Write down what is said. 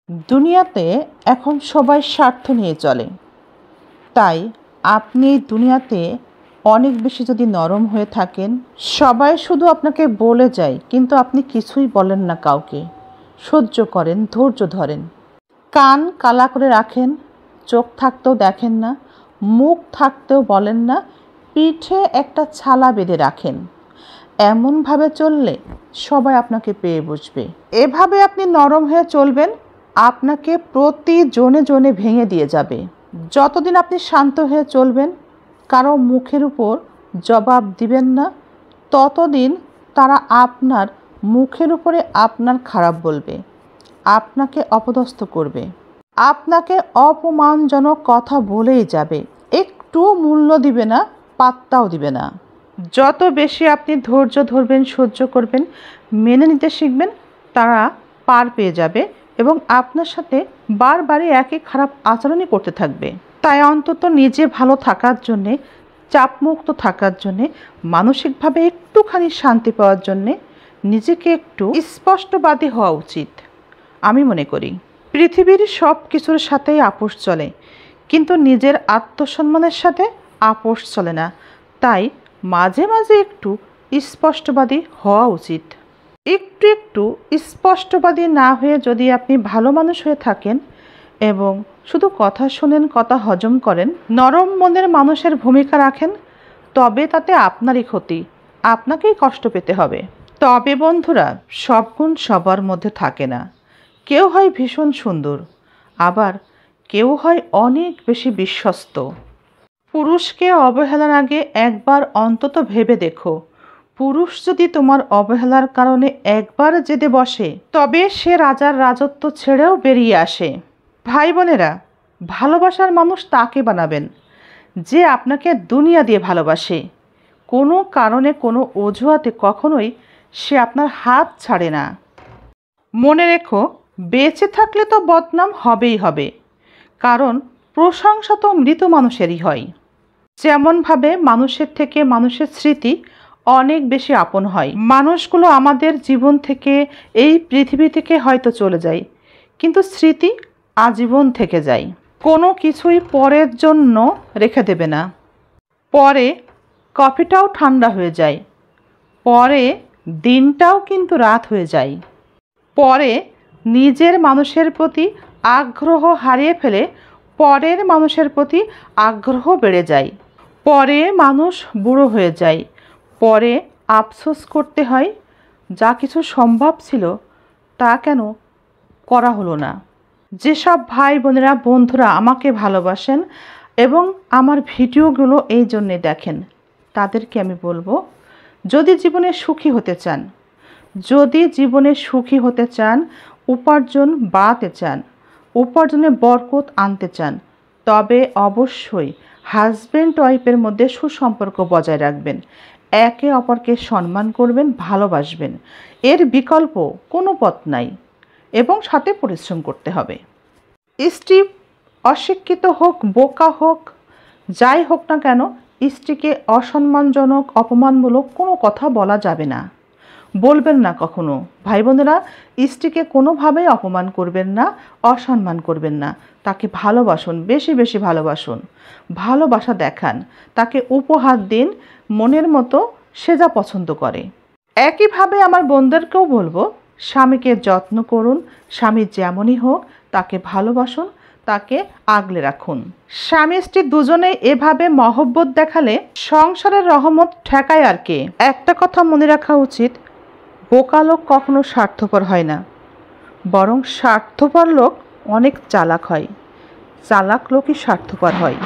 দুনিয়াতে এখন সবাই স্বার্থ নিয়ে চলে। তাই আপনি এই দুনিয়াতে অনেক বেশি যদি নরম হয়ে থাকেন, সবাই শুধু আপনাকে বলে যায় কিন্তু আপনি কিছুই বলেন না কাউকে, সহ্য করেন, ধৈর্য ধরেন, কান কালা করে রাখেন, চোখ থাকতেও দেখেন না, মুখ থাকতেও বলেন না, পিঠে একটা ছালা বেঁধে রাখেন। এমনভাবে চললে সবাই আপনাকে পেয়ে বসবে। এভাবে আপনি নরম হয়ে চলবেন, আপনাকে প্রতি জনে জনে ভেঙে দিয়ে যাবে। যতদিন আপনি শান্ত হয়ে চলবেন, কারো মুখের উপর জবাব দিবেন না, ততদিন তারা আপনার মুখের উপরে আপনার খারাপ বলবে, আপনাকে অপদস্থ করবে, আপনাকে অপমানজনক কথা বলেই যাবে, একটু মূল্য দিবে না, পাত্তাও দিবে না। যত বেশি আপনি ধৈর্য ধরবেন, সহ্য করবেন, মেনে নিতে শিখবেন, তারা পার পেয়ে যাবে এবং আপনার সাথে বারবারই একই খারাপ আচরণই করতে থাকবে। তাই অন্তত নিজে ভালো থাকার জন্যে, চাপমুক্ত থাকার জন্যে, মানসিকভাবে একটুখানি শান্তি পাওয়ার জন্যে নিজেকে একটু স্পষ্টবাদী হওয়া উচিত আমি মনে করি। পৃথিবীর সব কিছুর সাথেই আপোষ চলে, কিন্তু নিজের আত্মসম্মানের সাথে আপোষ চলে না। তাই মাঝে মাঝে একটু স্পষ্টবাদী হওয়া উচিত। একটু একটু স্পষ্টবাদী না হয়ে যদি আপনি ভালো মানুষ হয়ে থাকেন এবং শুধু কথা শোনেন, কথা হজম করেন, নরম মনের মানুষের ভূমিকা রাখেন, তবে তাতে আপনারই ক্ষতি, আপনাকেই কষ্ট পেতে হবে। তবে বন্ধুরা, সব গুণ সবার মধ্যে থাকে না। কেউ হয় ভীষণ সুন্দর, আবার কেউ হয় অনেক বেশি বিশ্বস্ত। পুরুষকে অবহেলার আগে একবার অন্তত ভেবে দেখো, পুরুষ যদি তোমার অবহেলার কারণে একবার জেদে বসে, তবে সে রাজার রাজত্ব ছেড়েও বেরিয়ে আসে। ভাই বোনেরা, ভালোবাসার মানুষ তাকে বানাবেন যে আপনাকে দুনিয়া দিয়ে ভালোবাসে। কোনো কারণে, কোনো অজুহাতে কখনোই সে আপনার হাত ছাড়ে না। মনে রেখো, বেঁচে থাকলে তো বদনাম হবেই হবে, কারণ প্রশংসা তো মৃত মানুষেরই হয়। যেমনভাবে মানুষের থেকে মানুষের স্মৃতি অনেক বেশি আপন হয়। মানুষগুলো আমাদের জীবন থেকে, এই পৃথিবী থেকে হয়তো চলে যায়, কিন্তু স্মৃতি আজীবন থেকে যায়। কোনো কিছুই পরের জন্য রেখে দেবে না। পরে কফিটাও ঠান্ডা হয়ে যায়, পরে দিনটাও কিন্তু রাত হয়ে যায়, পরে নিজের মানুষের প্রতি আগ্রহ হারিয়ে ফেলে পরের মানুষের প্রতি আগ্রহ বেড়ে যায়, পরে মানুষ বুড়ো হয়ে যায়, পরে আফসোস করতে হয় যা কিছু সম্ভব ছিল তা কেন করা হলো না। যেসব ভাই বোনেরা, বন্ধুরা আমাকে ভালোবাসেন এবং আমার ভিডিওগুলো এই জন্যে দেখেন, তাদেরকে আমি বলবো, যদি জীবনে সুখী হতে চান, যদি জীবনে সুখী হতে চান, উপার্জন বাড়াতে চান, উপার্জনে বরকত আনতে চান, তবে অবশ্যই হাজব্যান্ড ওয়াইফের মধ্যে সুসম্পর্ক বজায় রাখবেন, একে অপরকে সম্মান করবেন, ভালোবাসবেন। এর বিকল্প কোনো পথ নাই এবং সাথে পরিশ্রম করতে হবে। স্ত্রী অশিক্ষিত হোক, বোকা হোক, যাই হোক না কেন, স্ত্রীকে অসম্মানজনক, অপমানমূলক কোনো কথা বলা যাবে না, বলবেন না কখনো। ভাই বোনেরা, স্ত্রীকে কোনোভাবেই অপমান করবেন না, অসম্মান করবেন না। তাকে ভালোবাসুন, বেশি বেশি ভালোবাসুন, ভালোবাসা দেখান, তাকে উপহার দিন মনের মতো সে যা পছন্দ করে। একইভাবে আমার বোনদেরকেও বলবো, স্বামীকে যত্ন করুন, স্বামী যেমনই হোক তাকে ভালোবাসুন, তাকে আগলে রাখুন। স্বামী স্ত্রী দুজনেই এভাবে মহব্বত দেখালে সংসারের রহমত ঠেকায় আর কে। একটা কথা মনে রাখা উচিত, বোকা লোক কখনো স্বার্থপর হয় না, বরং স্বার্থপর লোক অনেক চালাক হয়, চালাক লোকই স্বার্থপর হয়।